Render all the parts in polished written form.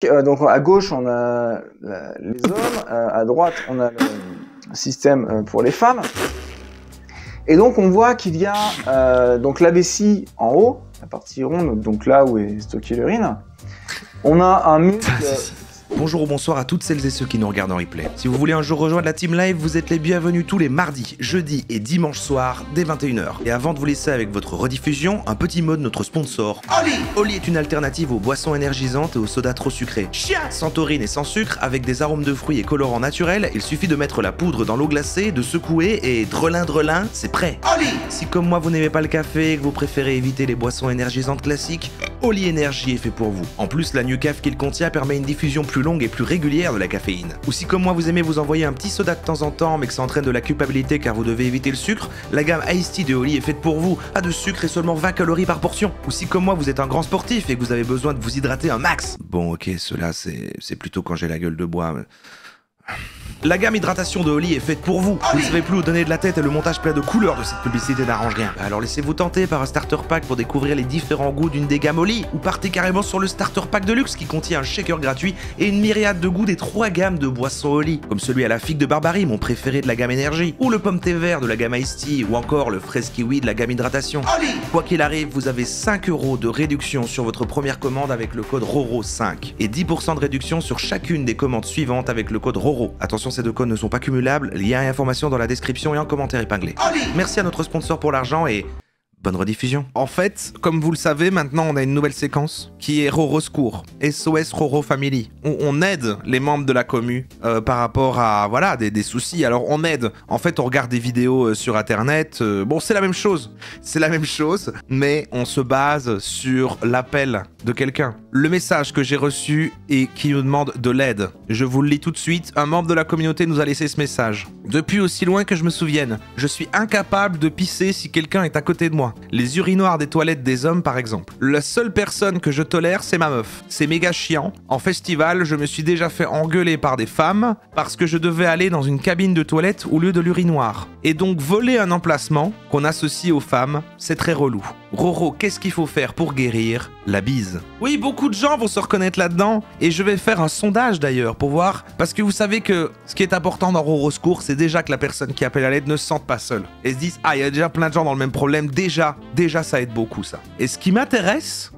Donc à gauche, on a les hommes, à droite, on a le système pour les femmes. Et donc on voit qu'il y a donc la vessie en haut, la partie ronde, donc là où est stockée l'urine. On a un muscle... Bonjour ou bonsoir à toutes celles et ceux qui nous regardent en replay. Si vous voulez un jour rejoindre la Team Live, vous êtes les bienvenus tous les mardis, jeudis et dimanches soirs dès 21h. Et avant de vous laisser avec votre rediffusion, un petit mot de notre sponsor, Oli. Oli est une alternative aux boissons énergisantes et aux sodas trop sucrés. Chien. Sans taurine et sans sucre, avec des arômes de fruits et colorants naturels, il suffit de mettre la poudre dans l'eau glacée, de secouer et drelin, c'est prêt. Oli. Si comme moi vous n'aimez pas le café et que vous préférez éviter les boissons énergisantes classiques, Oli Energy est fait pour vous. En plus, la Nucaf qu'il contient permet une diffusion plus longue et plus régulière de la caféine. Ou si comme moi vous aimez vous envoyer un petit soda de temps en temps mais que ça entraîne de la culpabilité car vous devez éviter le sucre, la gamme Iced Tea de Oli est faite pour vous, pas de sucre et seulement 20 calories par portion. Ou si comme moi vous êtes un grand sportif et que vous avez besoin de vous hydrater un max. Bon ok, cela c'est plutôt quand j'ai la gueule de bois. La gamme hydratation de Oli est faite pour vous. Vous ne savez plus où donner de la tête et le montage plein de couleurs de cette publicité n'arrange rien. Alors laissez-vous tenter par un starter pack pour découvrir les différents goûts d'une des gammes Oli, ou partez carrément sur le starter pack de luxe qui contient un shaker gratuit et une myriade de goûts des 3 gammes de boissons Oli, comme celui à la figue de Barbarie, mon préféré de la gamme énergie, ou le pomme thé vert de la gamme Iced Tea, ou encore le fraise kiwi de la gamme hydratation. Oli. Quoi qu'il arrive, vous avez 5 € de réduction sur votre première commande avec le code RORO5 et 10% de réduction sur chacune des commandes suivantes avec le code RORO. Attention, ces deux codes ne sont pas cumulables, lien et information dans la description et en commentaire épinglé. Merci à notre sponsor pour l'argent et bonne rediffusion. En fait, comme vous le savez, maintenant on a une nouvelle séquence qui est Roro Secours, SOS Roro Family. On aide les membres de la commu par rapport à voilà des soucis. Alors on aide, en fait on regarde des vidéos sur internet, bon c'est la même chose, mais on se base sur l'appel de quelqu'un. Le message que j'ai reçu et qui nous demande de l'aide. Je vous le lis tout de suite, un membre de la communauté nous a laissé ce message. Depuis aussi loin que je me souvienne, je suis incapable de pisser si quelqu'un est à côté de moi. Les urinoirs des toilettes des hommes par exemple. La seule personne que je tolère c'est ma meuf. C'est méga chiant. En festival, je me suis déjà fait engueuler par des femmes parce que je devais aller dans une cabine de toilette au lieu de l'urinoir. Et donc voler un emplacement qu'on associe aux femmes, c'est très relou. Roro, qu'est-ce qu'il faut faire pour guérir la bise? Oui, beaucoup de gens vont se reconnaître là-dedans et je vais faire un sondage d'ailleurs pour voir, parce que vous savez que ce qui est important dans Roro Secours, c'est déjà que la personne qui appelle à l'aide ne se sente pas seule et se dise ah il y a déjà plein de gens dans le même problème, déjà ça aide beaucoup ça. Et ce qui m'intéresse,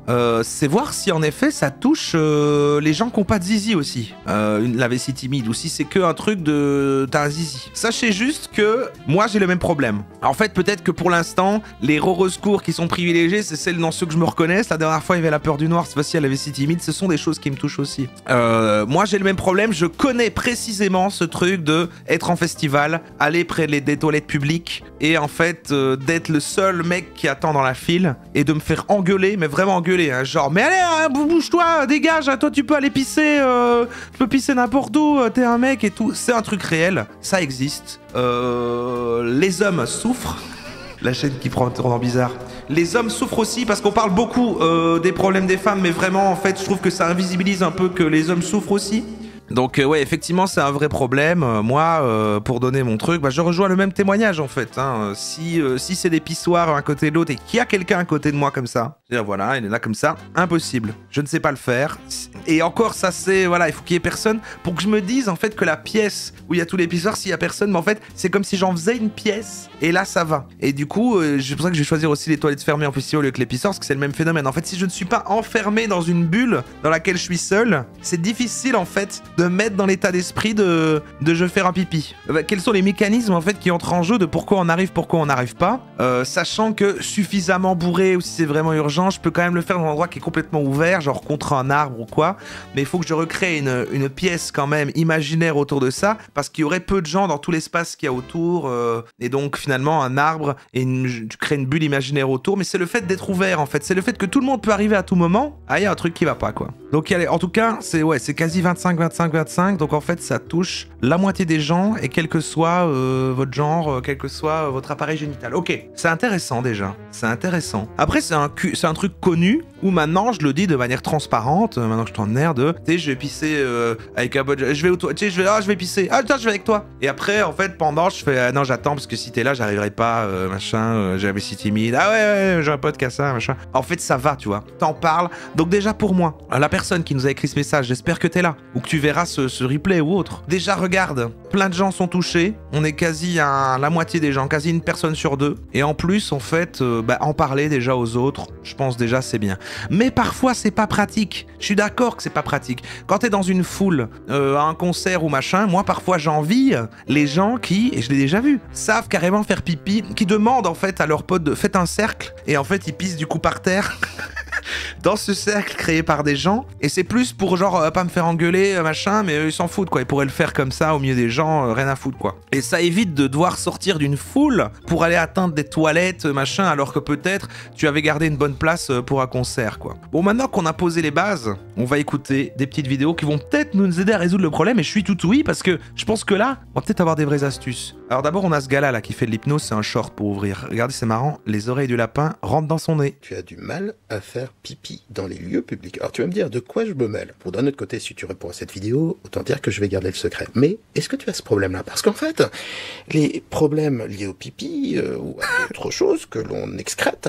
c'est voir si en effet ça touche les gens qui n'ont pas de zizi aussi, la vessie timide, ou si c'est que un truc de t'as un zizi. Sachez juste que moi j'ai le même problème. En fait peut-être que pour l'instant les Roro Secours qui sont privilégiés, c'est celles dans ceux que je me reconnaisse. La dernière fois il y avait la peur du noir, cette fois-ci la vessie timide, ce sont des choses qui me touchent aussi. Moi j'ai le même problème, je connais précisément ce truc de être en festival, aller près des toilettes publiques et en fait d'être le seul mec qui attend dans la file et de me faire engueuler, mais vraiment engueuler, hein, genre mais allez hein, bouge-toi, dégage, hein, toi tu peux aller pisser, tu peux pisser n'importe où, t'es un mec et tout. C'est un truc réel, ça existe. Les hommes souffrent. La chaîne qui prend un tournant bizarre. Les hommes souffrent aussi parce qu'on parle beaucoup des problèmes des femmes, mais vraiment en fait je trouve que ça invisibilise un peu que les hommes souffrent aussi. Donc ouais, effectivement c'est un vrai problème. Moi, pour donner mon truc, je rejoins le même témoignage en fait. Hein. Si c'est des pissoirs un côté de l'autre et qu'il y a quelqu'un à côté de moi comme ça, c'est-à-dire voilà, il est là comme ça, impossible. Je ne sais pas le faire. Et encore ça c'est, voilà, il faut qu'il y ait personne pour que je me dise en fait que la pièce où il y a tous les pissoirs, s'il y a personne, mais en fait c'est comme si j'en faisais une pièce et là ça va. Et du coup, c'est pour ça que je vais choisir aussi les toilettes fermées en festival au lieu que les pissoirs, parce que c'est le même phénomène. En fait, si je ne suis pas enfermé dans une bulle dans laquelle je suis seul, c'est difficile en fait de mettre dans l'état d'esprit de je vais faire un pipi. Quels sont les mécanismes en fait qui entrent en jeu de pourquoi on arrive, pourquoi on n'arrive pas, sachant que suffisamment bourré ou si c'est vraiment urgent, je peux quand même le faire dans un endroit qui est complètement ouvert, genre contre un arbre ou quoi, mais il faut que je recrée une pièce quand même imaginaire autour de ça, parce qu'il y aurait peu de gens dans tout l'espace qu'il y a autour, et donc finalement un arbre et tu crées une bulle imaginaire autour, mais c'est le fait d'être ouvert en fait, c'est le fait que tout le monde peut arriver à tout moment. Ah, il y a un truc qui va pas quoi. Donc en tout cas, c'est quasi 25, donc en fait ça touche la moitié des gens, et quel que soit votre genre, quel que soit votre appareil génital. Ok, c'est intéressant déjà, c'est intéressant. Après c'est un un truc connu où maintenant je le dis de manière transparente, maintenant que je t'en air de, tu sais, je vais pisser avec un bon, je vais au toit, tu sais, je vais pisser, ah tiens, je vais avec toi. Et après, en fait, pendant, je fais, non, j'attends parce que si t'es là, j'arriverai pas, machin, j'avais si timide, ah ouais, j'ai un pote qui a ça, machin. En fait, ça va, tu vois, t'en parles. Donc déjà pour moi, la personne qui nous a écrit ce message, j'espère que t'es là, ou que tu verras ce replay ou autre. Déjà, regarde, plein de gens sont touchés, on est quasi à la moitié des gens, quasi une personne sur deux. Et en plus, en fait, en parler déjà aux autres, je pense déjà c'est bien. Mais parfois, c'est pas pratique. Je suis d'accord que c'est pas pratique. Quand t'es dans une foule, à un concert ou machin, moi parfois j'envie les gens qui, et je l'ai déjà vu, savent carrément faire pipi, qui demandent en fait à leur pote de faites un cercle, et en fait ils pissent du coup par terre. Dans ce cercle créé par des gens, et c'est plus pour genre pas me faire engueuler machin, mais eux ils s'en foutent quoi, ils pourraient le faire comme ça au milieu des gens, rien à foutre quoi. Et ça évite de devoir sortir d'une foule pour aller atteindre des toilettes machin, alors que peut-être tu avais gardé une bonne place pour un concert quoi. Bon, maintenant qu'on a posé les bases, on va écouter des petites vidéos qui vont peut-être nous aider à résoudre le problème, et je suis tout oui parce que je pense que là on va peut-être avoir des vraies astuces. Alors d'abord on a ce gars là qui fait de l'hypnose, c'est un short pour ouvrir, regardez c'est marrant, les oreilles du lapin rentrent dans son nez. Tu as du mal à faire pipi dans les lieux publics. Alors tu vas me dire de quoi je me mêle. Pour d'un autre côté, si tu réponds à cette vidéo, autant dire que je vais garder le secret. Mais est-ce que tu as ce problème-là? Parce qu'en fait, les problèmes liés au pipi ou à d'autres choses que l'on excrète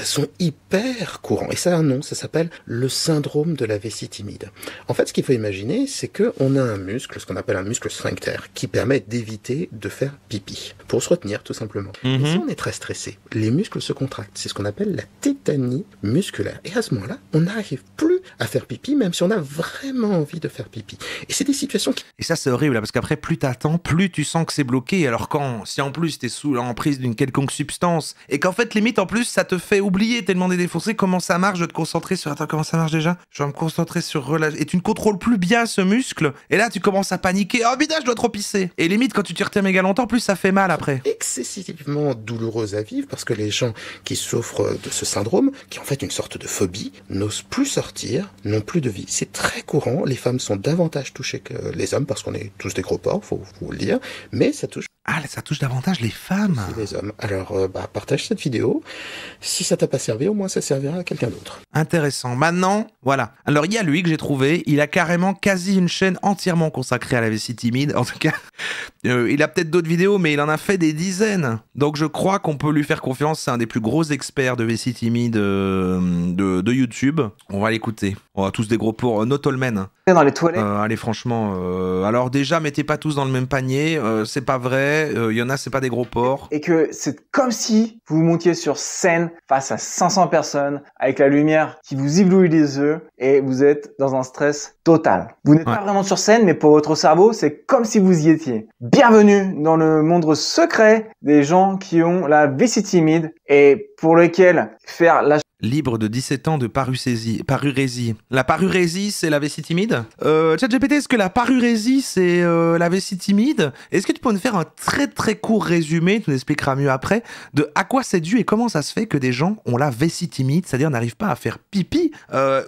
sont hyper courants. Et ça a un nom, ça s'appelle le syndrome de la vessie timide. En fait, ce qu'il faut imaginer, c'est que on a un muscle, ce qu'on appelle un muscle sphincter, qui permet d'éviter de faire pipi, pour se retenir tout simplement. Et si on est très stressé, les muscles se contractent. C'est ce qu'on appelle la tétanie musculaire. Et à ce moment-là, on n'arrive plus à faire pipi, même si on a vraiment envie de faire pipi. Et c'est des situations qui... Et ça, c'est horrible, là, parce qu'après, plus t'attends, plus tu sens que c'est bloqué. Alors si en plus t'es sous l'emprise d'une quelconque substance, et qu'en fait, limite, en plus, ça te fait oublier tellement défoncé comment ça marche, de te concentrer sur... Attends, comment ça marche déjà? Je vais me concentrer sur... Et tu ne contrôles plus bien ce muscle, et là, tu commences à paniquer. Oh, putain, je dois trop pisser. Et limite, quand tu t'y retiens méga longtemps, plus ça fait mal après. Excessivement douloureuses à vivre, parce que les gens qui souffrent de ce syndrome, qui ont en fait une sorte de phobie, n'osent plus sortir, n'ont plus de vie. C'est très courant, les femmes sont davantage touchées que les hommes, parce qu'on est tous des gros porcs, faut le dire, mais ça touche... Ah, ça touche davantage les femmes. Les hommes. Alors, partage cette vidéo. Si ça t'a pas servi, au moins ça servira à quelqu'un d'autre. Intéressant. Maintenant, voilà. Alors, il y a lui que j'ai trouvé. Il a carrément quasi une chaîne entièrement consacrée à la vessie timide. En tout cas, il a peut-être d'autres vidéos, mais il en a fait des dizaines. Donc, je crois qu'on peut lui faire confiance. C'est un des plus gros experts de vessie timide de YouTube. On va l'écouter. On a tous des gros porcs. Notolmen. Dans les toilettes. Allez, franchement. Alors, déjà, mettez pas tous dans le même panier. C'est pas vrai. Il y en a, c'est pas des gros porcs. Et que c'est comme si vous montiez sur scène face à 500 personnes avec la lumière qui vous éblouit les yeux et vous êtes dans un stress total. Vous n'êtes pas vraiment sur scène, mais pour votre cerveau, c'est comme si vous y étiez. Bienvenue dans le monde secret des gens qui ont la vessie timide et pour lesquels faire la libre de 17 ans de parurésie. La parurésie, c'est la vessie timide. ChatGPT, est-ce que la parurésie, c'est la vessie timide? Est-ce que tu peux nous faire un très très court résumé, tu nous expliqueras mieux après, de à quoi c'est dû et comment ça se fait que des gens ont la vessie timide, c'est-à-dire n'arrivent pas à faire pipi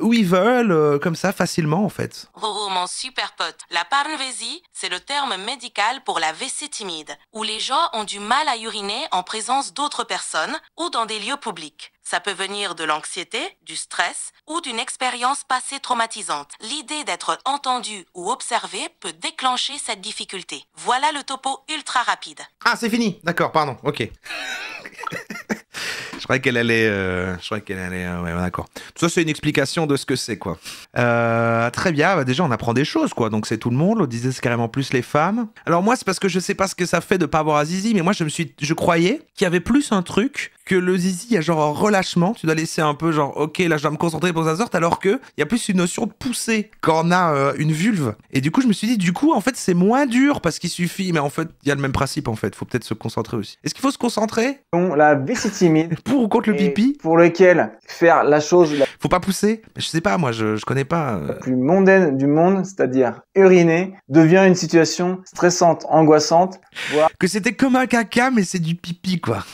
où ils veulent, comme ça, facilement en fait. Roro, mon super pote, la parurésie, c'est le terme médical pour la vessie timide, où les gens ont du mal à uriner en présence d'autres personnes ou dans des lieux publics. Ça peut venir de l'anxiété, du stress ou d'une expérience passée traumatisante. L'idée d'être entendu ou observé peut déclencher cette difficulté. Voilà le topo ultra rapide. Ah, c'est fini. D'accord, pardon. Ok. Je croyais qu'elle allait... ouais, d'accord. Ça, c'est une explication de ce que c'est, quoi. Très bien. Bah, déjà, on apprend des choses, quoi. Donc, c'est tout le monde. On disait c'est carrément plus les femmes. Alors, moi, c'est parce que je sais pas ce que ça fait de pas avoir un zizi, mais moi, je croyais qu'il y avait plus un truc que le zizi, il y a genre un relâchement. Tu dois laisser un peu genre, ok, là, je dois me concentrer pour ça sorte, alors que il y a plus une notion de pousser quand on a une vulve. Et du coup, je me suis dit, du coup, en fait, c'est moins dur parce qu'il suffit. Mais en fait, il y a le même principe, en fait. Faut peut-être se concentrer aussi. Est-ce qu'il faut se concentrer? La vessie timide. Pour ou contre le pipi? Pour lequel faire la chose faut pas pousser? Je sais pas, moi, je connais pas. La plus mondaine du monde, c'est-à-dire uriner, devient une situation stressante, angoissante, voire... Que c'était comme un caca, mais c'est du pipi, quoi.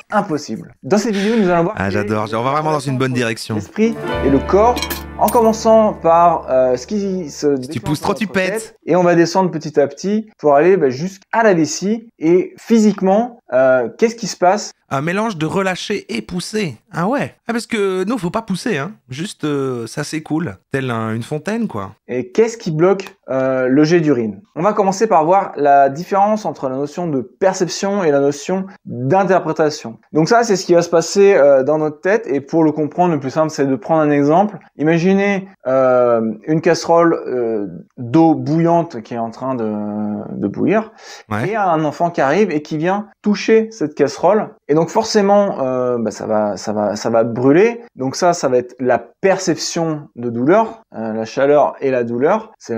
Impossible. Dans cette vidéo, nous allons voir... Ah, j'adore. On va vraiment dans une bonne direction. L'esprit et le corps En commençant par ce qui se Si tu déclenche pousses dans trop, tu notre pètes. tête, et on va descendre petit à petit pour aller jusqu'à la vessie. Et physiquement, qu'est-ce qui se passe? Un mélange de relâcher et pousser. Ah ouais. Ah parce que nous, faut pas pousser, hein. Juste, ça s'écoule. Telle une fontaine, quoi. Et qu'est-ce qui bloque le jet d'urine? On va commencer par voir la différence entre la notion de perception et la notion d'interprétation. Donc ça, c'est ce qui va se passer dans notre tête. Et pour le comprendre, le plus simple, c'est de prendre un exemple. Imaginez une casserole d'eau bouillante qui est en train de bouillir. Ouais. Et un enfant qui arrive et qui vient toucher cette casserole. Et donc forcément, ça va brûler. Donc ça va être la perception de douleur, la chaleur et la douleur. C'est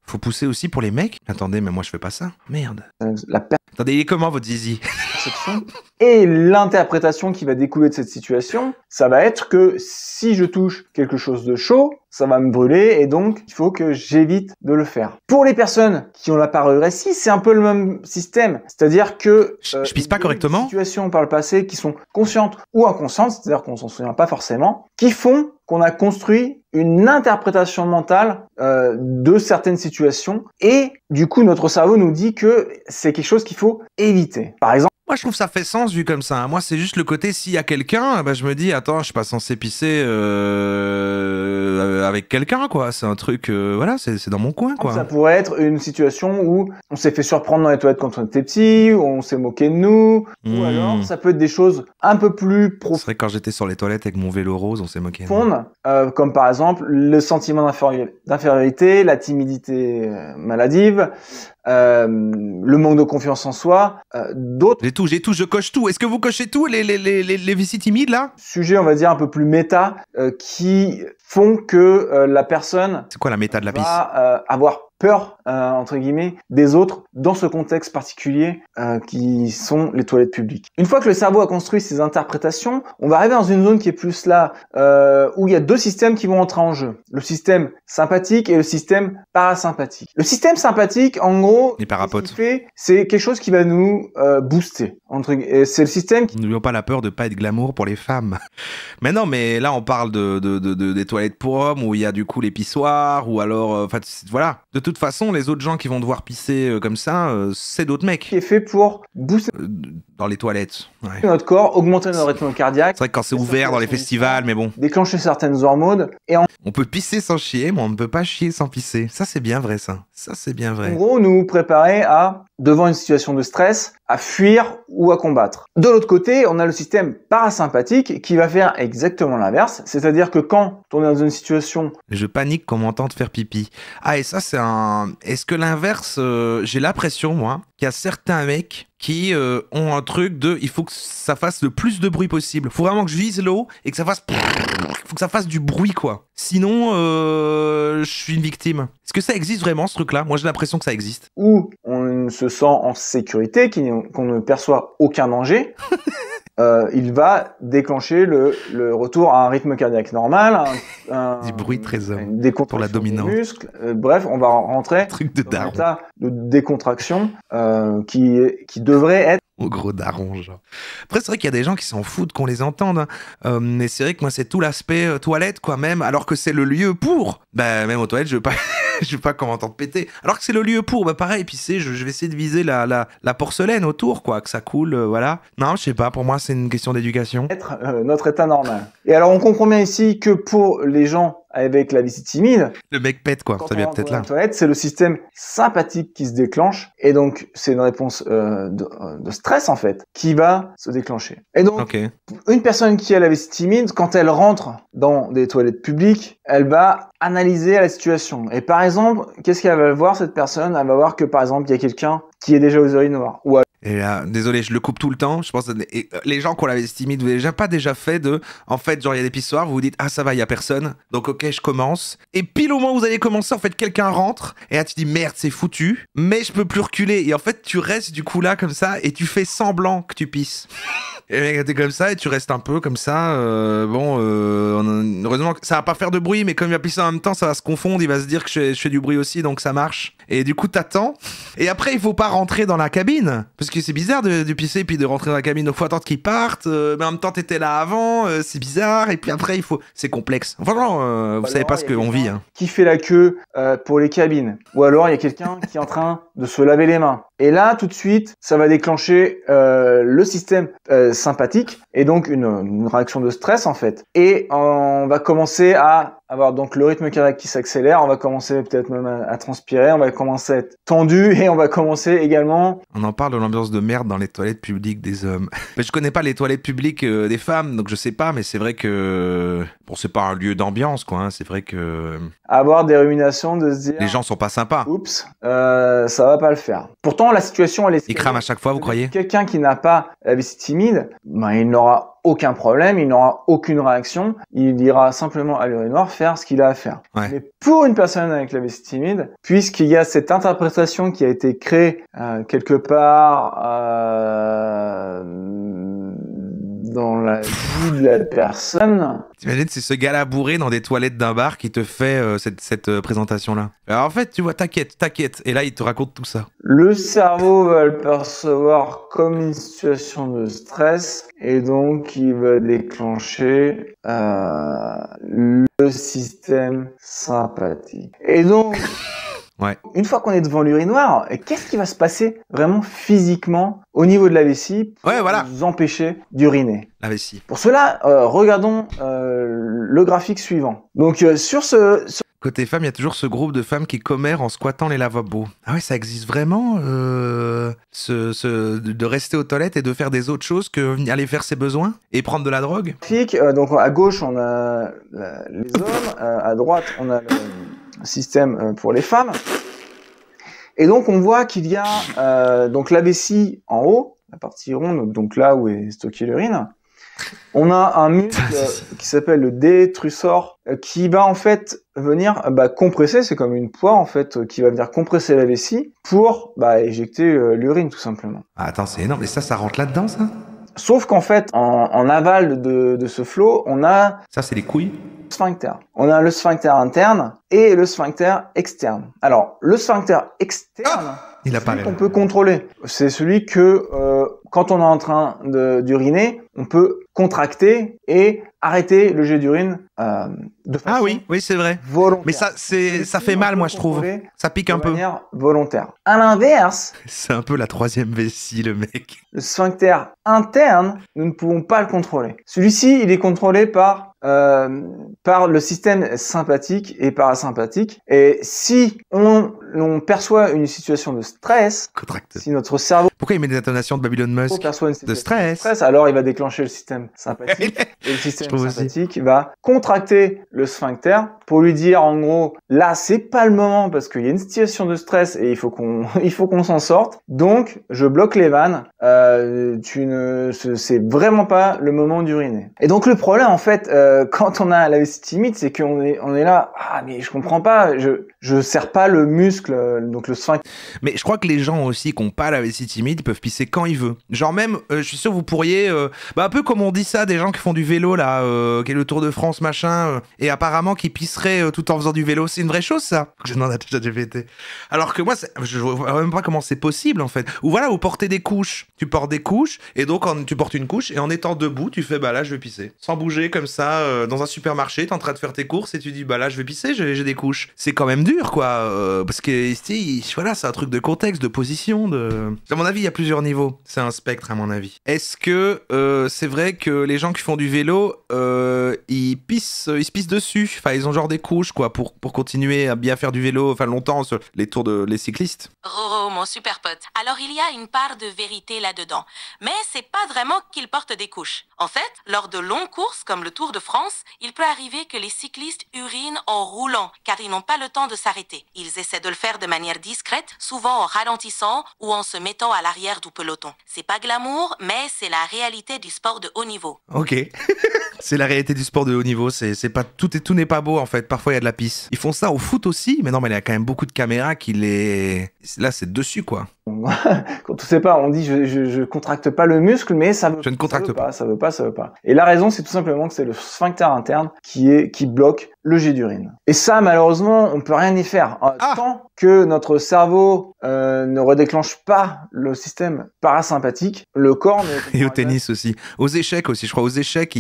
Faut pousser aussi pour les mecs. Attendez, mais moi, je fais pas ça. Merde. la Attendez, il est comment, votre zizi? perception. Et l'interprétation qui va découler de cette situation, ça va être que si je touche quelque chose de chaud, ça va me brûler et donc il faut que j'évite de le faire. Pour les personnes qui ont la parole récit, c'est un peu le même système. C'est-à-dire que Je pisse pas il y a eu correctement? des situations par le passé qui sont conscientes ou inconscientes, c'est-à-dire qu'on s'en souvient pas forcément, qui font qu'on a construit une interprétation mentale de certaines situations et du coup notre cerveau nous dit que c'est quelque chose qu'il faut éviter. Par exemple, Moi, je trouve ça fait sens vu comme ça. Moi, c'est juste le côté, s'il y a quelqu'un, bah, je me dis, attends, je suis pas censé pisser avec quelqu'un, quoi. C'est un truc, voilà, c'est dans mon coin, quoi. ça pourrait être une situation où on s'est fait surprendre dans les toilettes quand on était petit, où on s'est moqué de nous, ou alors ça peut être des choses un peu plus C'est profondes, vrai que quand j'étais sur les toilettes avec mon vélo rose, on s'est moqué. comme par exemple le sentiment d'infériorité, la timidité maladive, le manque de confiance en soi, d'autres J'ai tout, je coche tout. Est-ce que vous cochez tout, les vessies timides, là? sujets, on va dire, un peu plus méta, qui font que la personne C'est quoi la méta de la pisse? va avoir peur, entre guillemets, des autres dans ce contexte particulier qui sont les toilettes publiques. Une fois que le cerveau a construit ses interprétations, on va arriver dans une zone qui est plus là, où il y a deux systèmes qui vont entrer en jeu. Le système sympathique et le système parasympathique. Le système sympathique, en gros, Les parapotes. ce qu'il fait, c'est quelque chose qui va nous booster. Et c'est le système qui... N'oublions pas la peur de pas être glamour pour les femmes. Mais non, mais là, on parle des toilettes pour hommes, où il y a du coup les pissoirs, ou alors... voilà. De toute façon, les autres gens qui vont devoir pisser comme ça, c'est d'autres mecs. qui est fait pour booster Dans les toilettes. Ouais. notre corps, augmenter notre rythme cardiaque, C'est vrai que quand c'est ouvert dans les festivals, mais bon. déclencher certaines hormones, et en On peut pisser sans chier, mais on ne peut pas chier sans pisser. Ça, c'est bien vrai, ça. Ça, c'est bien vrai. gros nous préparer à, devant une situation de stress, à fuir ou à combattre. De l'autre côté, on a le système parasympathique qui va faire exactement l'inverse, c'est-à-dire que quand on est dans une situation Je panique qu'on m'entende faire pipi. Ah, et ça, c'est un... Est-ce que l'inverse... j'ai l'impression, moi, qu'il y a certains mecs qui ont un truc de... Il faut que ça fasse le plus de bruit possible. Faut vraiment que je vise l'eau et que ça fasse... Faut que ça fasse du bruit, quoi. Sinon, je suis une victime. Est-ce que ça existe vraiment, ce truc-là? Moi, j'ai l'impression que ça existe. où on se sent en sécurité, qu'on ne perçoit aucun danger, il va déclencher le retour à un rythme cardiaque normal, Du bruit très homme. une décontraction Pour la dominante. des muscles. Bref, on va rentrer Truc de dans un daron. état de décontraction qui devrait être Au gros daron, genre. Après, c'est vrai qu'il y a des gens qui s'en foutent qu'on les entende. Hein. Mais c'est vrai que moi, c'est tout l'aspect toilette, quoi, même. Alors que c'est le lieu pour. Bah, même aux toilettes, je veux pas... je veux pas qu'on m'entende péter. Alors que c'est le lieu pour. Bah, pareil, puis je vais essayer de viser la porcelaine autour, quoi. Que ça coule, voilà. Non, je sais pas. Pour moi, c'est une question d'éducation. notre état normal. Et alors, on comprend bien ici que pour les gens avec la vessie timide, Le mec pète, quoi. quand Ça on vient rentre peut-être dans là. la toilette, c'est le système sympathique qui se déclenche. Et donc, c'est une réponse de stress, en fait, qui va se déclencher. Et donc, Ok. une personne qui a la vessie timide, quand elle rentre dans des toilettes publiques, elle va analyser la situation. Et par exemple, qu'est-ce qu'elle va voir, cette personne? Elle va voir que, par exemple, il y a quelqu'un qui est déjà aux urinoirs. Ou Et là, désolé, je le coupe tout le temps. Je pense que les gens qui ont la vessie timide, vous n'avez pas déjà fait de... En fait, genre, il y a des pissoirs, vous vous dites, ah, ça va, il y a personne. Donc, ok, je commence. Et pile au moment où vous allez commencer, en fait, quelqu'un rentre. Et là, tu dis, merde, c'est foutu. Mais je peux plus reculer. Et en fait, tu restes du coup là, comme ça, et tu fais semblant que tu pisses. Et le mec, t'es comme ça, et tu restes un peu comme ça. Heureusement, ça va pas faire de bruit, mais comme il va pisser en même temps, ça va se confondre. Il va se dire que je fais du bruit aussi, donc ça marche. Et du coup, t'attends. Et après, il faut pas rentrer dans la cabine. Parce que c'est bizarre de pisser puis de rentrer dans la cabine. Donc faut attendre qu'ils partent. Mais en même temps, t'étais là avant. C'est bizarre. Et puis après, c'est complexe. Enfin non, vous savez pas ce qu'on vit. Hein. Qui fait la queue pour les cabines. Ou alors il y a quelqu'un qui est en train de se laver les mains. Et là, tout de suite, ça va déclencher le système sympathique et donc une réaction de stress en fait. Et on va commencer à avoir donc le rythme cardiaque qui s'accélère, on va commencer peut-être même à transpirer, on va commencer à être tendu et on va commencer également... On en parle de l'ambiance de merde dans les toilettes publiques des hommes. Mais je connais pas les toilettes publiques des femmes, donc je sais pas, mais c'est vrai que... Bon, c'est pas un lieu d'ambiance, quoi, hein. C'est vrai que... Avoir des ruminations, de se dire... Les gens sont pas sympas. Oups, ça va pas le faire. Pourtant, la situation, elle est... Ils crament à chaque fois, vous croyez? Quelqu'un qui n'a pas la vessie timide, ben, il n'aura aucun problème, il n'aura aucune réaction, il ira simplement à l'urinoir faire ce qu'il a à faire. Ouais. Mais pour une personne avec la vessie timide, puisqu'il y a cette interprétation qui a été créée quelque part dans la vie de la personne... T'imagines, c'est ce gars-là bourré dans des toilettes d'un bar qui te fait cette présentation-là. Alors en fait, tu vois, t'inquiète. Et là, il te raconte tout ça. Le cerveau va le percevoir comme une situation de stress et donc il va déclencher le système sympathique. Et donc, ouais. Une fois qu'on est devant l'urinoir, qu'est-ce qui va se passer vraiment physiquement au niveau de la vessie pour nous empêcher d'uriner? La vessie. Pour cela, regardons le graphique suivant. Donc sur Côté femmes, il y a toujours ce groupe de femmes qui commèrent en squattant les lavabos. Ah ouais, ça existe vraiment de rester aux toilettes et de faire des autres choses que aller faire ses besoins et prendre de la drogue. Donc à gauche, on a les hommes, à droite, on a le système pour les femmes. Et donc on voit qu'il y a donc la vessie en haut, la partie ronde, donc là où est stockée l'urine. On a un muscle qui s'appelle le détrusor qui va en fait venir compresser, c'est comme une poire en fait qui va venir compresser la vessie pour éjecter l'urine tout simplement. Ah, attends, c'est énorme, et ça rentre là-dedans ça? Sauf qu'en fait, en aval de ce flot, on a... Ça, c'est les couilles? Sphincter. On a le sphincter interne et le sphincter externe. Alors, le sphincter externe, c'est celui qu'on peut contrôler. C'est celui que, quand on est en train d'uriner, on peut contracter et arrêter le jet d'urine de façon oui, c'est vrai. volontaire. Mais ça fait mal, moi, je trouve. Ça pique un peu. De manière volontaire. À l'inverse... C'est un peu la troisième vessie, le mec. Le sphincter interne, nous ne pouvons pas le contrôler. Celui-ci, il est contrôlé par le système sympathique et parasympathique. Et si on perçoit une situation de stress, si notre cerveau... Pourquoi il met des intonations de Babylon Musk? Perçoit une situation de stress, alors il va déclencher le système sympathique. Et le système sympathique va contracter le sphincter pour lui dire en gros, là c'est pas le moment parce qu'il y a une situation de stress et il faut qu'on s'en sorte. Donc je bloque les vannes. C'est vraiment pas le moment d'uriner. Et donc le problème en fait, quand on a la vessie timide, c'est qu'on est là, mais je comprends pas, je serre pas le muscle, donc le sphincter. Mais je crois que les gens aussi qui ont pas la vessie timide peuvent pisser quand ils veulent. Genre même, je suis sûr vous pourriez, un peu comme on dit ça des gens qui font du vélo là, qui est le Tour de France machin, et apparemment qui pisseraient tout en faisant du vélo. C'est une vraie chose ça? Je demande à ChatGPT. Alors que moi, je vois même pas comment c'est possible en fait. Ou voilà, vous portez des couches. Tu portes des couches et donc tu portes une couche et en étant debout, tu fais là je vais pisser. Sans bouger comme ça, dans un supermarché, t'es en train de faire tes courses et tu dis là je vais pisser, j'ai des couches. C'est quand même dur quoi, parce que voilà, c'est un truc de contexte, de position, à mon avis, il y a plusieurs niveaux. C'est un spectre à mon avis. Est-ce que c'est vrai que les gens qui font du vélo, ils se pissent dessus. Enfin, ils ont genre des couches quoi pour continuer à bien faire du vélo, enfin longtemps sur les cyclistes. Roro, mon super pote. Alors il y a une part de vérité là-dedans. Mais c'est pas vraiment qu'ils portent des couches. En fait, lors de longues courses comme le Tour de France, il peut arriver que les cyclistes urinent en roulant car ils n'ont pas le temps de s'arrêter. Ils essaient de le faire de manière discrète, souvent en ralentissant ou en se mettant à l'arrière du peloton. C'est pas glamour, mais c'est la réalité du sport de haut niveau. Ok. C'est la réalité du sport de haut niveau, c'est pas tout n'est pas beau en fait. Parfois il y a de la pisse. Ils font ça au foot aussi, mais non, mais il y a quand même beaucoup de caméras qui les. Là, c'est dessus quoi. Quand on sait pas, on dit je contracte pas le muscle, mais ça veut. Je ne contracte pas. Ça veut pas. Et la raison, c'est tout simplement que c'est le sphincter interne qui bloque le jet d'urine. Et ça, malheureusement, on peut rien y faire. Tant que notre cerveau ne redéclenche pas le système parasympathique, le corps ne. Et au tennis aussi, aux échecs aussi, je crois aux échecs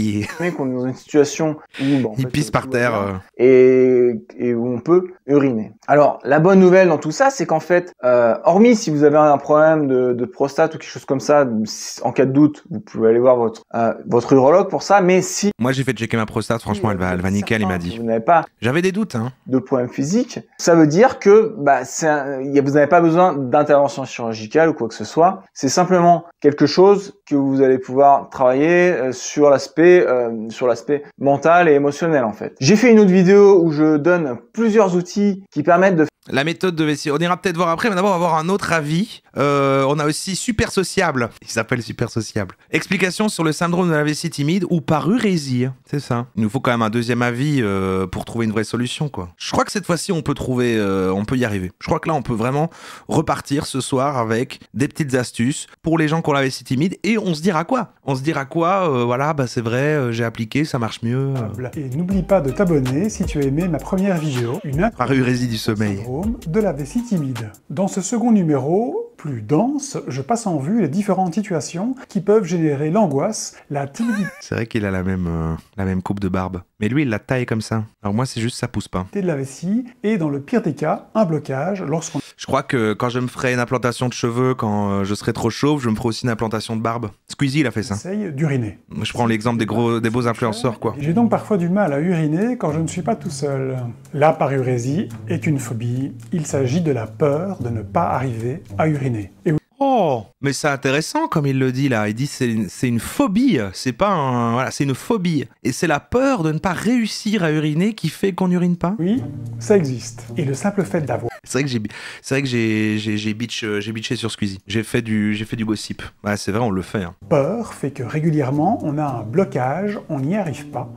qu'on est dans une situation où il pisse par terre et où on peut uriner. Alors la bonne nouvelle dans tout ça, c'est qu'en fait, hormis si vous avez un problème de prostate ou quelque chose comme ça, en cas de doute, vous pouvez aller voir votre urologue pour ça. Mais si moi j'ai fait checker ma prostate, franchement elle va nickel, il m'a dit. Vous n'avez pas. J'avais des doutes de problème physique, ça veut dire que vous n'avez pas besoin d'intervention chirurgicale ou quoi que ce soit. C'est simplement quelque chose que vous allez pouvoir travailler sur l'aspect mental et émotionnel en fait. J'ai fait une autre vidéo où je donne plusieurs outils qui permettent de la méthode de vessie. On ira peut-être voir après, mais d'abord on va avoir un autre avis. On a aussi Super Sociable. Il s'appelle Super Sociable. Explication sur le syndrome de la vessie timide ou parurésie. C'est ça. Il nous faut quand même un deuxième avis pour trouver une vraie solution, quoi. Je crois que cette fois-ci on peut y arriver. Je crois que là on peut vraiment repartir ce soir avec des petites astuces pour les gens qui ont la vessie timide et on se dira quoi. Voilà, c'est vrai, j'ai appliqué, ça marche mieux. Et n'oublie pas de t'abonner si tu as aimé ma première vidéo, une parurésie du sommeil. De la vessie timide. Dans ce second numéro, plus dense, je passe en vue les différentes situations qui peuvent générer l'angoisse, la timidité. C'est vrai qu'il a la même coupe de barbe. Mais lui, il la taille comme ça. Alors moi, c'est juste ça pousse pas. De la vessie et dans le pire des cas, un blocage lorsqu'on... Je crois que quand je me ferai une implantation de cheveux, quand je serai trop chauve, je me ferai aussi une implantation de barbe. Squeezie, il a fait ça. Essaye d'uriner. Je prends l'exemple des beaux influenceurs, quoi. J'ai donc parfois du mal à uriner quand je ne suis pas tout seul. La parurésie est une phobie. Il s'agit de la peur de ne pas arriver à uriner. Et oui. Oh, mais c'est intéressant comme il le dit là. Il dit c'est une phobie, c'est pas voilà, c'est une phobie. Et c'est la peur de ne pas réussir à uriner qui fait qu'on n'urine pas. Oui, ça existe. Et le simple fait d'avoir... C'est vrai que j'ai bitché sur Squeezie. J'ai fait du gossip. Ouais, c'est vrai, on le fait. Hein. Peur fait que régulièrement on a un blocage, on n'y arrive pas,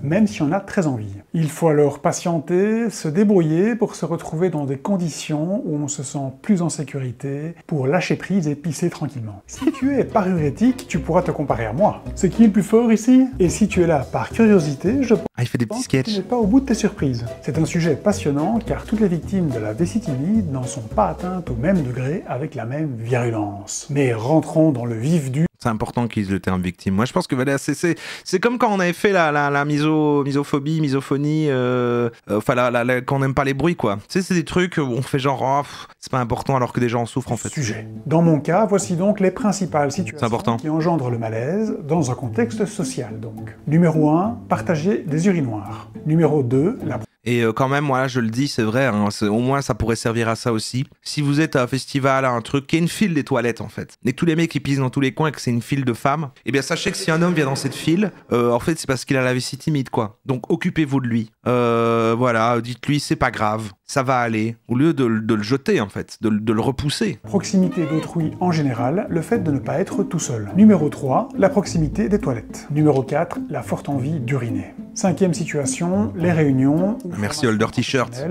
même si on a très envie. Il faut alors patienter, se débrouiller pour se retrouver dans des conditions où on se sent plus en sécurité, pour lâcher prise et pisser tranquillement. Si tu es parurétique, tu pourras te comparer à moi. C'est qui le plus fort ici? Et si tu es là par curiosité, je pense il fait des petits sketchs. que tu n'es pas au bout de tes surprises. C'est un sujet passionnant car toutes les victimes de la vessie timide n'en sont pas atteintes au même degré avec la même virulence. Mais rentrons dans le vif du... C'est important qu'ils utilisent le terme victime. Moi, je pense que voilà, c'est comme quand on avait fait la misophobie, misophonie, quand on n'aime pas les bruits, quoi. Tu sais, c'est des trucs où on fait genre, c'est pas important alors que des gens en souffrent, en fait. Sujet. Dans mon cas, voici donc les principales situations important. qui engendrent le malaise dans un contexte social, donc. Numéro 1, partager des urinoirs. Numéro 2, la... Et quand même, voilà, je le dis, c'est vrai, hein, au moins ça pourrait servir à ça aussi. Si vous êtes à un festival, à un truc, qui est une file des toilettes en fait, et que tous les mecs qui pissent dans tous les coins et que c'est une file de femmes, eh bien sachez que si un homme vient dans cette file, en fait c'est parce qu'il a la vessie timide, quoi. Donc occupez-vous de lui. Voilà, dites-lui c'est pas grave, ça va aller. Au lieu de le jeter en fait, de le repousser. Proximité d'autrui en général, le fait de ne pas être tout seul. Numéro 3, la proximité des toilettes. Numéro 4, la forte envie d'uriner. 5e situation, les réunions... Merci Holder T-shirt.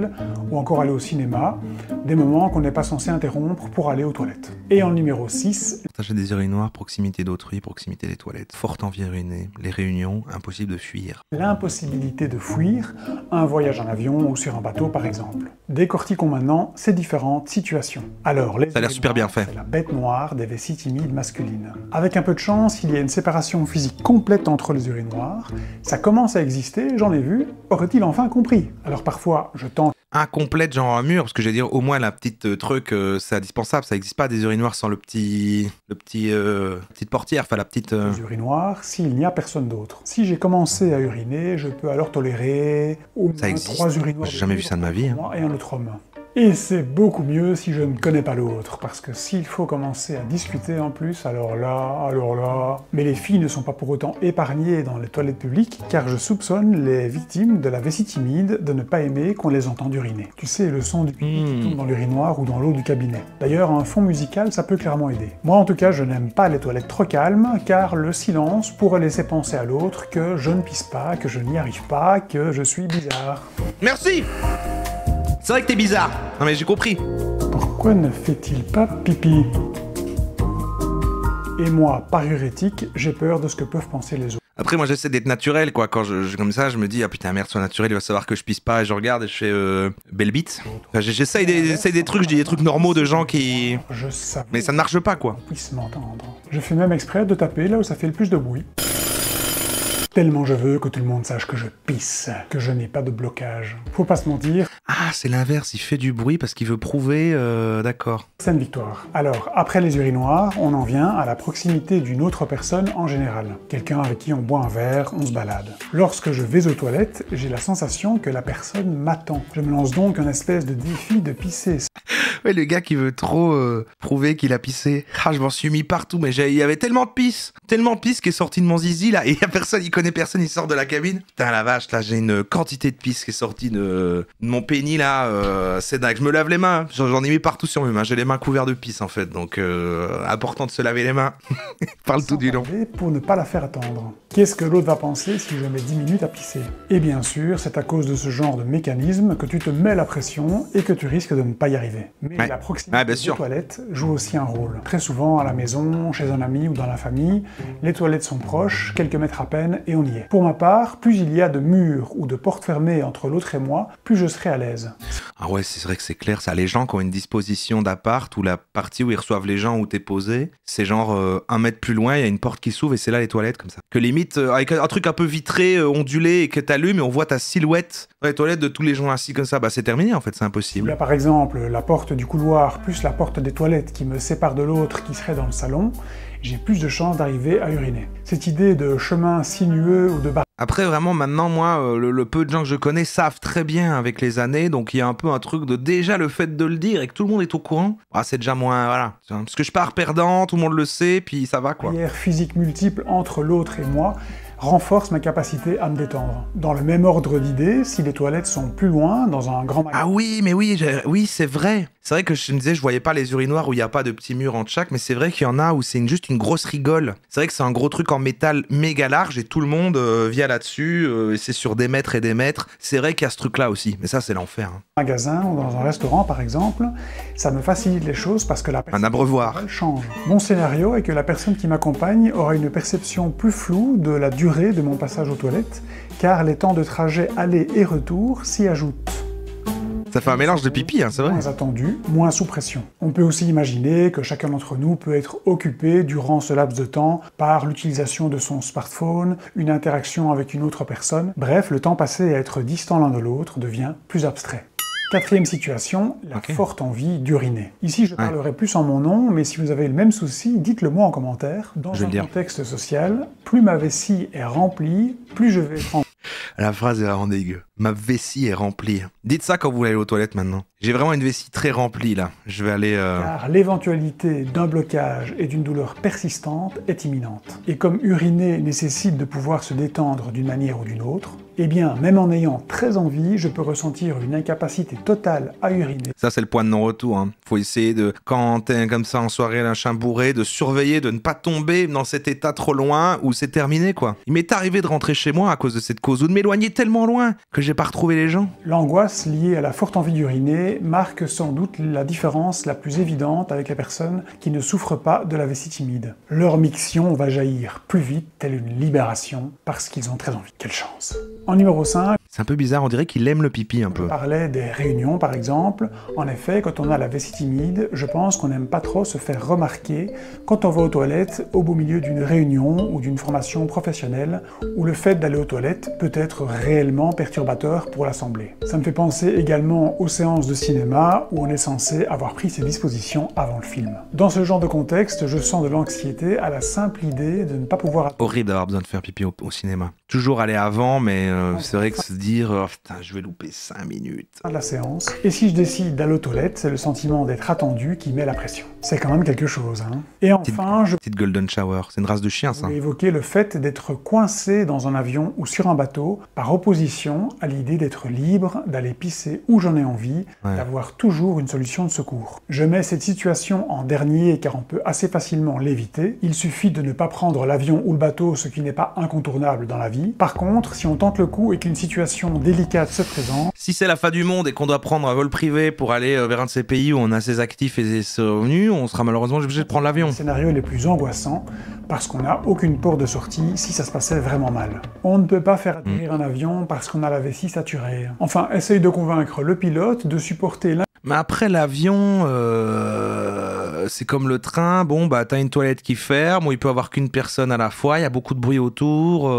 Ou encore aller au cinéma, des moments qu'on n'est pas censé interrompre pour aller aux toilettes. Et en numéro 6... Partager des urinoirs, proximité d'autrui, proximité des toilettes, forte envie d'uriner, les réunions, impossible de fuir. L'impossibilité de fuir, un voyage en avion ou sur un bateau par exemple. Décortiquons maintenant ces différentes situations. Alors, les ça a l'air super bien fait. C'est la bête noire des vessies timides masculines. Avec un peu de chance, il y a une séparation physique complète entre les urinoirs. Ça commence à exister, j'en ai vu. Aurait-il enfin compris? Alors parfois, je tente... Incomplète, genre un mur, parce que j'allais dire, au moins la petite truc, c'est indispensable, ça n'existe pas des urinoirs sans petite portière, enfin la petite... Les urinoirs, s'il n'y a personne d'autre. Si j'ai commencé à uriner, je peux alors tolérer au moins 3 urinoirs. J'ai jamais vu ça de ma vie. Et un autre homme. Et c'est beaucoup mieux si je ne connais pas l'autre, parce que s'il faut commencer à discuter en plus, alors là... Mais les filles ne sont pas pour autant épargnées dans les toilettes publiques, car je soupçonne les victimes de la vessie timide de ne pas aimer qu'on les entende uriner. Tu sais, le son du pipi qui tombe dans l'urinoir ou dans l'eau du cabinet. D'ailleurs, un fond musical, ça peut clairement aider. Moi en tout cas, je n'aime pas les toilettes trop calmes, car le silence pourrait laisser penser à l'autre que je ne pisse pas, que je n'y arrive pas, que je suis bizarre. Merci. C'est vrai que t'es bizarre. Non mais j'ai compris. Pourquoi ne fait-il pas pipi? Et moi, par éthique, j'ai peur de ce que peuvent penser les autres. Après, moi, j'essaie d'être naturel, quoi. Quand comme ça, je me dis, ah putain, merde, sois naturel, il va savoir que je pisse pas. Et je regarde et je fais belle bite. Enfin, j'essaye des trucs, je dis des trucs normaux de gens qui... Je savais. Mais ça ne marche pas, quoi. Puisse m'entendre. Je fais même exprès de taper là où ça fait le plus de bruit. Tellement je veux que tout le monde sache que je pisse, que je n'ai pas de blocage. Faut pas se mentir. Ah, c'est l'inverse, il fait du bruit parce qu'il veut prouver, d'accord. C'est une victoire. Alors, après les urinoirs, on en vient à la proximité d'une autre personne en général. Quelqu'un avec qui on boit un verre, on se balade. Lorsque je vais aux toilettes, j'ai la sensation que la personne m'attend. Je me lance donc un espèce de défi de pisser. Ouais, le gars qui veut trop prouver qu'il a pissé. Ah, je m'en suis mis partout, mais il y avait tellement de pisse qui est sorti de mon zizi, là, et y a personne, il connaît personne, il sort de la cabine. Putain, la vache, là, j'ai une quantité de pisse qui est sortie de mon pénis, là, c'est dingue. Je me lave les mains, j'en ai mis partout sur mes mains, j'ai les mains couvertes de pisse, en fait, donc important de se laver les mains. Parle tout du long. Pour ne pas la faire attendre. Qu'est-ce que l'autre va penser si je mets 10 minutes à pisser? Et bien sûr, c'est à cause de ce genre de mécanisme que tu te mets la pression et que tu risques de ne pas y arriver. Mais la proximité des toilettes joue aussi un rôle. Très souvent, à la maison, chez un ami ou dans la famille, les toilettes sont proches, quelques mètres à peine, et on y est. Pour ma part, plus il y a de murs ou de portes fermées entre l'autre et moi, plus je serai à l'aise. Ah ouais, c'est vrai que c'est clair, ça. Les gens qui ont une disposition d'appart, ou la partie où ils reçoivent les gens où t'es posé, c'est genre 1 mètre plus loin, il y a une porte qui s'ouvre et c'est là les toilettes, comme ça. Que limite, avec un truc un peu vitré, ondulé, et que t'allumes et on voit ta silhouette dans les toilettes de tous les gens assis comme ça, bah c'est terminé en fait, c'est impossible. Il y a par exemple la porte du couloir plus la porte des toilettes qui me sépare de l'autre qui serait dans le salon, j'ai plus de chances d'arriver à uriner. Cette idée de chemin sinueux ou de barrière. Après, vraiment, maintenant, moi, le peu de gens que je connais savent très bien avec les années, donc il y a un peu un truc de déjà le fait de le dire et que tout le monde est au courant, ah, c'est déjà moins, voilà. Parce que je pars perdant, tout le monde le sait, puis ça va, quoi. Barrière physique multiple entre l'autre et moi renforce ma capacité à me détendre. Dans le même ordre d'idées, si les toilettes sont plus loin, dans un grand magasin... Ah oui, mais oui, oui, c'est vrai. C'est vrai que je me disais, je voyais pas les urinoirs où il n'y a pas de petits murs entre chaque, mais c'est vrai qu'il y en a où c'est juste une grosse rigole. C'est vrai que c'est un gros truc en métal méga large et tout le monde vient là-dessus, et c'est sur des mètres et des mètres. C'est vrai qu'il y a ce truc-là aussi, mais ça, c'est l'enfer. Hein. Magasin ou dans un restaurant, par exemple, ça me facilite les choses parce que la personne... Un abreuvoir. Change. Mon scénario est que la personne qui m'accompagne aura une perception plus floue de la durée de mon passage aux toilettes, car les temps de trajet aller et retour s'y ajoutent. Ça fait un mélange de pipi, hein, c'est vrai. Moins attendu, moins sous pression. On peut aussi imaginer que chacun d'entre nous peut être occupé durant ce laps de temps par l'utilisation de son smartphone, une interaction avec une autre personne. Bref, le temps passé à être distant l'un de l'autre devient plus abstrait. Quatrième situation, la forte envie d'uriner. Ici, je parlerai plus en mon nom, mais si vous avez le même souci, dites-le moi en commentaire. Dans un contexte social, plus ma vessie est remplie, plus je vais être en... La phrase est vraiment dégueu. Ma vessie est remplie. Dites ça quand vous allez aux toilettes maintenant. J'ai vraiment une vessie très remplie là. Je vais aller... Car l'éventualité d'un blocage et d'une douleur persistante est imminente. Et comme uriner nécessite de pouvoir se détendre d'une manière ou d'une autre, eh bien, même en ayant très envie, je peux ressentir une incapacité totale à uriner. Ça, c'est le point de non-retour. Hein. Faut essayer de, quand t'es comme ça en soirée, un chien bourré, de surveiller, de ne pas tomber dans cet état trop loin où c'est terminé, quoi. Il m'est arrivé de rentrer chez moi à cause de cette cause ou de m'éloigner tellement loin que j'ai pas retrouvé les gens. L'angoisse liée à la forte envie d'uriner marque sans doute la différence la plus évidente avec les personnes qui ne souffrent pas de la vessie timide. Leur miction va jaillir plus vite, telle une libération, parce qu'ils ont très envie. Quelle chance! En numéro 5, c'est un peu bizarre, on dirait qu'il aime le pipi un peu. Je parlais des réunions par exemple. En effet, quand on a la vessie timide, je pense qu'on n'aime pas trop se faire remarquer quand on va aux toilettes au beau milieu d'une réunion ou d'une formation professionnelle où le fait d'aller aux toilettes peut être réellement perturbateur pour l'assemblée. Ça me fait penser également aux séances de cinéma où on est censé avoir pris ses dispositions avant le film. Dans ce genre de contexte, je sens de l'anxiété à la simple idée de ne pas pouvoir... Horrible d'avoir besoin de faire pipi au cinéma. Toujours aller avant, mais c'est vrai que se dire oh, putain, je vais louper 5 minutes. De la séance. Et si je décide d'aller aux toilettes, c'est le sentiment d'être attendu qui met la pression. C'est quand même quelque chose, hein. Et enfin, je Petite golden shower, c'est une race de chien ça. voulais évoquer le fait d'être coincé dans un avion ou sur un bateau, par opposition à l'idée d'être libre, d'aller pisser où j'en ai envie, d'avoir toujours une solution de secours. Je mets cette situation en dernier car on peut assez facilement l'éviter. Il suffit de ne pas prendre l'avion ou le bateau, ce qui n'est pas incontournable dans la vie. Par contre, si on tente le coup et qu'une situation délicate se présente, Si c'est la fin du monde et qu'on doit prendre un vol privé pour aller vers un de ces pays où on a ses actifs et ses revenus, on sera malheureusement obligé de prendre l'avion. le scénario est le plus angoissant parce qu'on n'a aucune porte de sortie si ça se passait vraiment mal. On ne peut pas faire atterrir un avion parce qu'on a la vessie saturée. Enfin, essaye de convaincre le pilote de supporter Mais après l'avion, c'est comme le train, bon bah t'as une toilette qui ferme, où il peut avoir qu'une personne à la fois, il y a beaucoup de bruit autour,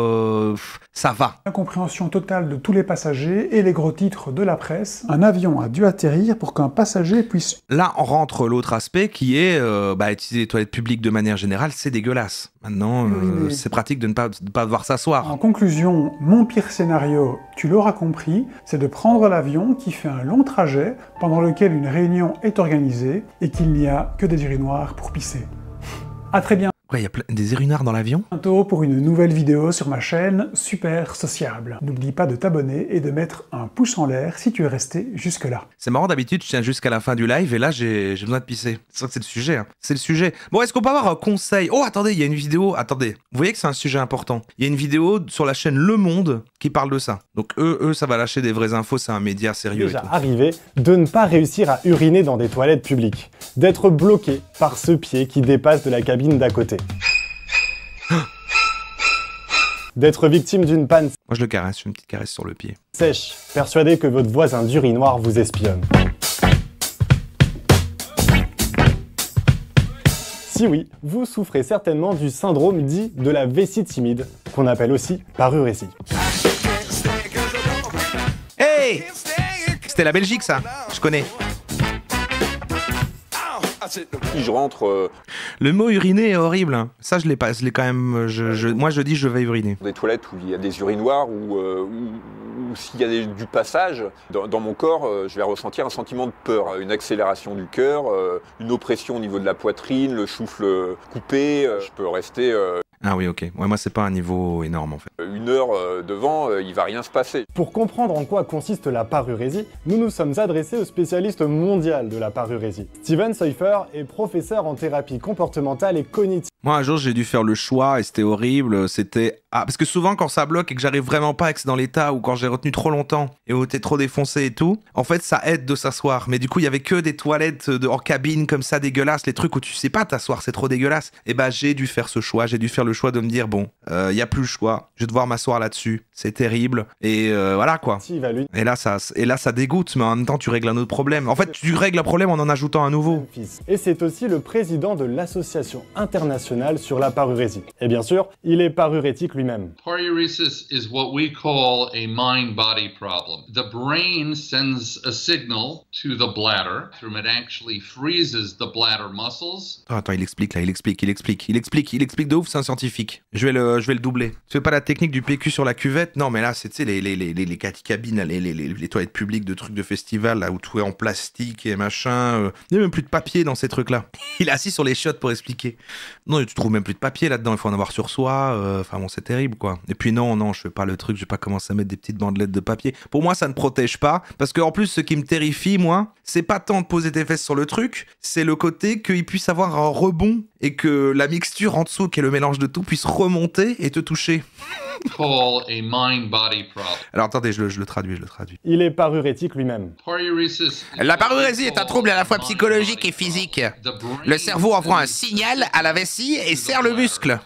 ça va. l'incompréhension totale de tous les passagers et les gros titres de la presse. Un avion a dû atterrir pour qu'un passager puisse... Là on rentre l'autre aspect qui est, utiliser les toilettes publiques de manière générale, c'est dégueulasse. Maintenant, c'est pratique de ne pas devoir s'asseoir. En conclusion, mon pire scénario, tu l'auras compris, c'est de prendre l'avion qui fait un long trajet pendant lequel une réunion est organisée et qu'il n'y a que des urinoirs pour pisser. À très bientôt Ouais, il y a des urinoirs dans l'avion. pour une nouvelle vidéo sur ma chaîne Super Sociable. N'oublie pas de t'abonner et de mettre un pouce en l'air si tu es resté jusque-là. C'est marrant, d'habitude je tiens jusqu'à la fin du live et là j'ai besoin de pisser. C'est vrai que c'est le sujet, hein. C'est le sujet. Bon, est-ce qu'on peut avoir un conseil? Oh, attendez, il y a une vidéo, attendez. Vous voyez que c'est un sujet important. Il y a une vidéo sur la chaîne Le Monde qui parle de ça. Donc eux, ça va lâcher des vraies infos, c'est un média sérieux et Déjà tout. arrivé de ne pas réussir à uriner dans des toilettes publiques, d'être bloqué par ce pied qui dépasse de la cabine d'à côté, d'être victime d'une panne Moi je le caresse, je fais une petite caresse sur le pied. sèche, persuadé que votre voisin d'urinoir vous espionne. Si oui, vous souffrez certainement du syndrome dit de la vessie timide, qu'on appelle aussi parurésie. Hey! C'était la Belgique ça, je connais. Si je rentre Le mot uriner est horrible, hein. Ça je l'ai pas, je l'ai quand même, moi je dis je vais uriner. dans des toilettes où il y a des urinoirs ou s'il y a du passage, dans mon corps, je vais ressentir un sentiment de peur, une accélération du cœur, une oppression au niveau de la poitrine, le souffle coupé. Je peux rester Ah oui, ok. Ouais, moi c'est pas un niveau énorme en fait. une heure devant, il va rien se passer. Pour comprendre en quoi consiste la parurésie, nous nous sommes adressés au spécialiste mondial de la parurésie. Steven Seufer est professeur en thérapie comportementale et cognitive. Moi un jour j'ai dû faire le choix et c'était horrible, c'était... Ah, parce que souvent quand ça bloque et que j'arrive vraiment pas et que c'est dans l'état ou quand j'ai retenu trop longtemps et où t'es trop défoncé et tout, en fait ça aide de s'asseoir. Mais du coup il y avait que des toilettes en cabine comme ça dégueulasses, les trucs où tu sais pas t'asseoir, c'est trop dégueulasse. Et bah j'ai dû faire ce choix, j'ai dû faire le choix de me dire bon, y a plus le choix, je vais devoir m'asseoir là-dessus, c'est terrible. Et voilà quoi. À lui. Et là ça dégoûte, mais en même temps tu règles un autre problème. En fait tu règles un problème en ajoutant un nouveau. Et c'est aussi le président de l'Association internationale sur la parurésie. Et bien sûr, il est parurétique lui-même. Paruresis is what we call a mind-body problem. The brain sends a signal to the bladder. It actually freezes the bladder muscles. Attends, il explique là, il explique de ouf, c'est un scientifique. Je vais le doubler. Tu fais pas la technique du PQ sur la cuvette? Non, mais là, c'est, tu sais, les cabines, les toilettes publiques de trucs de festival, là, où tout est en plastique et machin. Il y a même plus de papier dans ces trucs-là. Il est assis sur les chiottes pour expliquer. Non, tu trouves même plus de papier là-dedans, il faut en avoir sur soi. Enfin bon, c'est terrible, quoi. Et puis non, je fais pas le truc, je vais pas commencer à mettre des petites bandelettes de papier. Pour moi, ça ne protège pas, parce qu'en plus, ce qui me terrifie, moi, c'est pas tant de poser tes fesses sur le truc, c'est le côté qu'il puisse avoir un rebond et que la mixture en dessous, qui est le mélange de tout, puisse remonter et te toucher. Call a mind-body problem. Alors attendez, je le traduis. Il est parurétique lui-même. Paruresis. La parurésie est un trouble à la fois psychologique et physique. Le cerveau envoie un signal à la vessie et serre le muscle.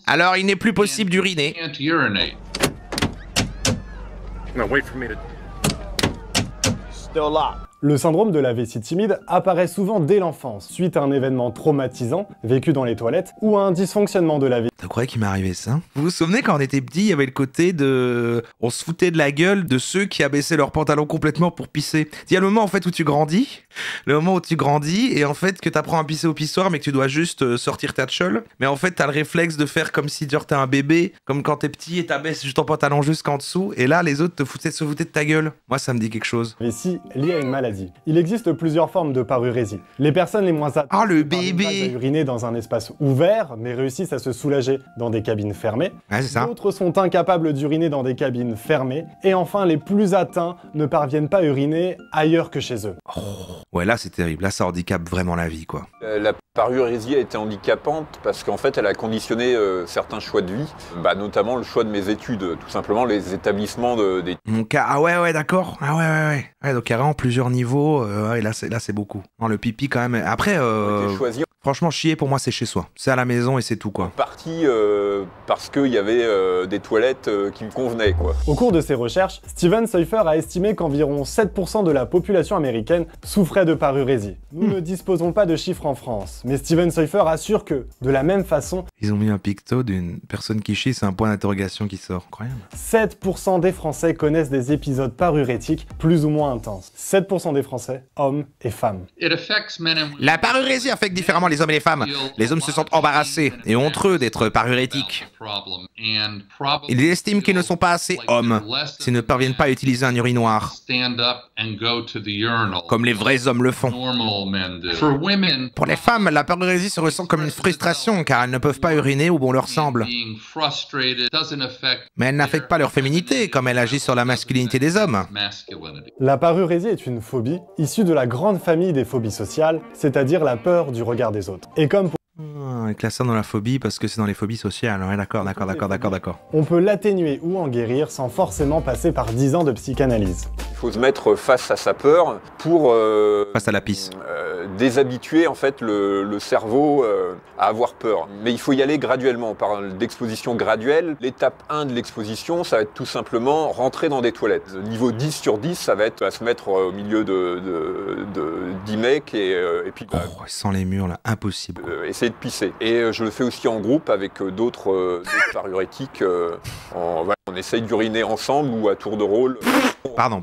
Alors il n'est plus possible d'uriner. Le syndrome de la vessie timide apparaît souvent dès l'enfance, suite à un événement traumatisant vécu dans les toilettes ou à un dysfonctionnement de la vessie. T'as croyé qu'il m'est arrivé ça? Vous vous souvenez quand on était petit, il y avait le côté de... On se foutait de la gueule de ceux qui abaissaient leurs pantalons complètement pour pisser. Il y a le moment en fait où tu grandis, et en fait que t'apprends à pisser au pissoir mais que tu dois juste sortir ta tcheule. Mais en fait t'as le réflexe de faire comme si genre t'es un bébé, comme quand t'es petit et t'abaisses juste ton pantalon jusqu'en dessous, et là les autres se foutaient de ta gueule. Moi ça me dit quelque chose. Vessie liée à une maladie. Il existe plusieurs formes de parurésie. Les personnes les moins atteintes le parviennent bébé pas à uriner dans un espace ouvert, mais réussissent à se soulager dans des cabines fermées. Ouais, c'est ça. D'autres sont incapables d'uriner dans des cabines fermées. Et enfin, les plus atteints ne parviennent pas à uriner ailleurs que chez eux. Ouais, là c'est terrible, là ça handicape vraiment la vie quoi. La parurésie a été handicapante parce qu'en fait elle a conditionné certains choix de vie, notamment le choix de mes études, tout simplement les établissements des... Mon cas, ah ouais d'accord, ah ouais, donc carrément plusieurs niveaux, ouais, là c'est beaucoup. Non, le pipi quand même, après choisis franchement chier pour moi c'est chez soi, c'est à la maison et c'est tout quoi. Partie parce qu'il y avait des toilettes qui me convenaient quoi. Au cours de ses recherches, Steven Seufer a estimé qu'environ 7% de la population américaine souffrait de parurésie. Nous ne disposons pas de chiffres en France, mais Steven Seufer assure que, de la même façon, ils ont mis un picto d'une personne qui chie, c'est un point d'interrogation qui sort, incroyable. 7% des Français connaissent des épisodes parurétiques plus ou moins intenses. 7% des Français, hommes et femmes. La parurésie affecte différemment les hommes et les femmes. Les hommes se sentent embarrassés et honteux d'être parurétiques. Ils estiment qu'ils ne sont pas assez hommes s'ils ne parviennent pas à utiliser un urinoir, comme les vrais hommes le font. Pour les femmes, la parurésie se ressent comme une frustration car elles ne peuvent pas uriner où bon leur semble. Mais elle n'affecte pas leur féminité comme elle agit sur la masculinité des hommes. La parurésie est une phobie issue de la grande famille des phobies sociales, c'est-à-dire la peur du regard des autres. Et comme on classe ça dans la phobie parce que c'est dans les phobies sociales. Ouais, d'accord. on peut l'atténuer ou en guérir sans forcément passer par 10 ans de psychanalyse. Il faut se mettre face à sa peur pour face à la pisse. Déshabituer en fait le cerveau à avoir peur. Mais il faut y aller graduellement, par l'exposition graduelle. L'étape 1 de l'exposition, ça va être tout simplement rentrer dans des toilettes. Le niveau 10 sur 10, ça va être à se mettre au milieu de 10 mecs et puis... sans les murs là, impossible. Essayer de pisser. Et je le fais aussi en groupe avec d'autres parurétiques. On essaye d'uriner ensemble ou à tour de rôle. Pardon.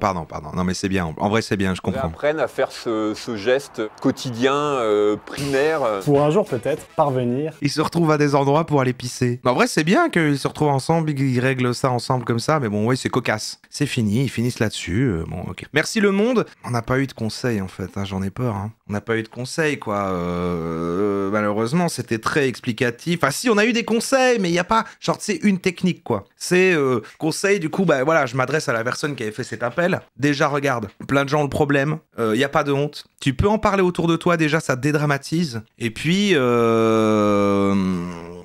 Non mais c'est bien, en vrai c'est bien, je comprends. Ils apprennent à faire ce geste quotidien, primaire. Pour un jour peut-être, parvenir. Ils se retrouvent à des endroits pour aller pisser. En vrai c'est bien qu'ils se retrouvent ensemble, ils règlent ça ensemble comme ça, mais bon ouais c'est cocasse. C'est fini, ils finissent là-dessus, bon ok. Merci le monde. On n'a pas eu de conseils en fait, hein, j'en ai peur. Hein. On n'a pas eu de conseils quoi. Malheureusement c'était très explicatif. Enfin si on a eu des conseils, mais il n'y a pas genre c'est une technique quoi. C'est conseil du coup voilà je m'adresse à la personne qui avait fait cet appel. Déjà regarde, plein de gens ont le problème, il n'y a pas de honte. Tu peux en parler autour de toi déjà, ça dédramatise. Et puis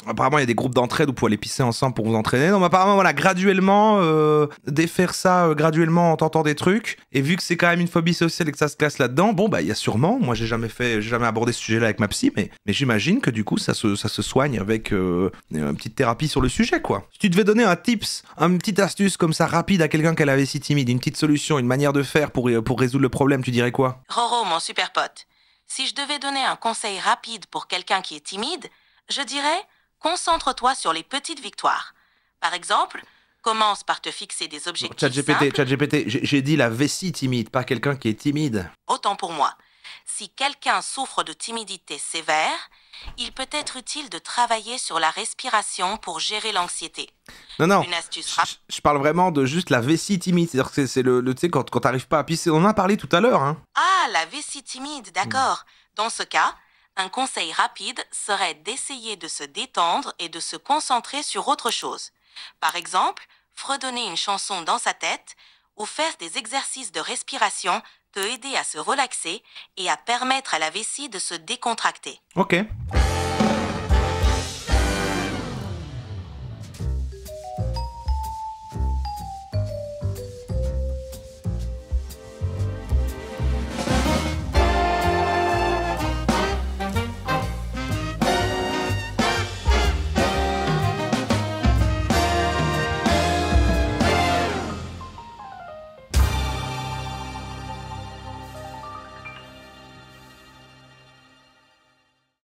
apparemment il y a des groupes d'entraide où vous pouvez aller pisser ensemble pour vous entraîner. Donc apparemment voilà graduellement défaire ça graduellement en tentant des trucs. Et vu que c'est quand même une phobie sociale et que ça se classe là-dedans, bon il y a sûrement, moi j'ai jamais abordé ce sujet-là avec ma psy, mais j'imagine que du coup ça se soigne avec une petite thérapie sur le sujet quoi. Si tu devais donner un tips, une petite astuce comme ça rapide à quelqu'un qui a la vessie timide, une petite solution, une manière de faire pour résoudre le problème, tu dirais quoi? Roro, mon super pote, si je devais donner un conseil rapide pour quelqu'un qui est timide, je dirais concentre-toi sur les petites victoires. Par exemple, commence par te fixer des objectifs simples. ChatGPT, j'ai dit la vessie timide, pas quelqu'un qui est timide. Autant pour moi. Si quelqu'un souffre de timidité sévère, il peut être utile de travailler sur la respiration pour gérer l'anxiété. Non, une astuce je parle vraiment de juste la vessie timide, c'est-à-dire que c'est le tu sais, quand t'arrives pas à pisser, on en a parlé tout à l'heure. Hein. Ah, la vessie timide, d'accord. Dans ce cas, un conseil rapide serait d'essayer de se détendre et de se concentrer sur autre chose. Par exemple, fredonner une chanson dans sa tête ou faire des exercices de respiration peut aider à se relaxer et à permettre à la vessie de se décontracter. Ok.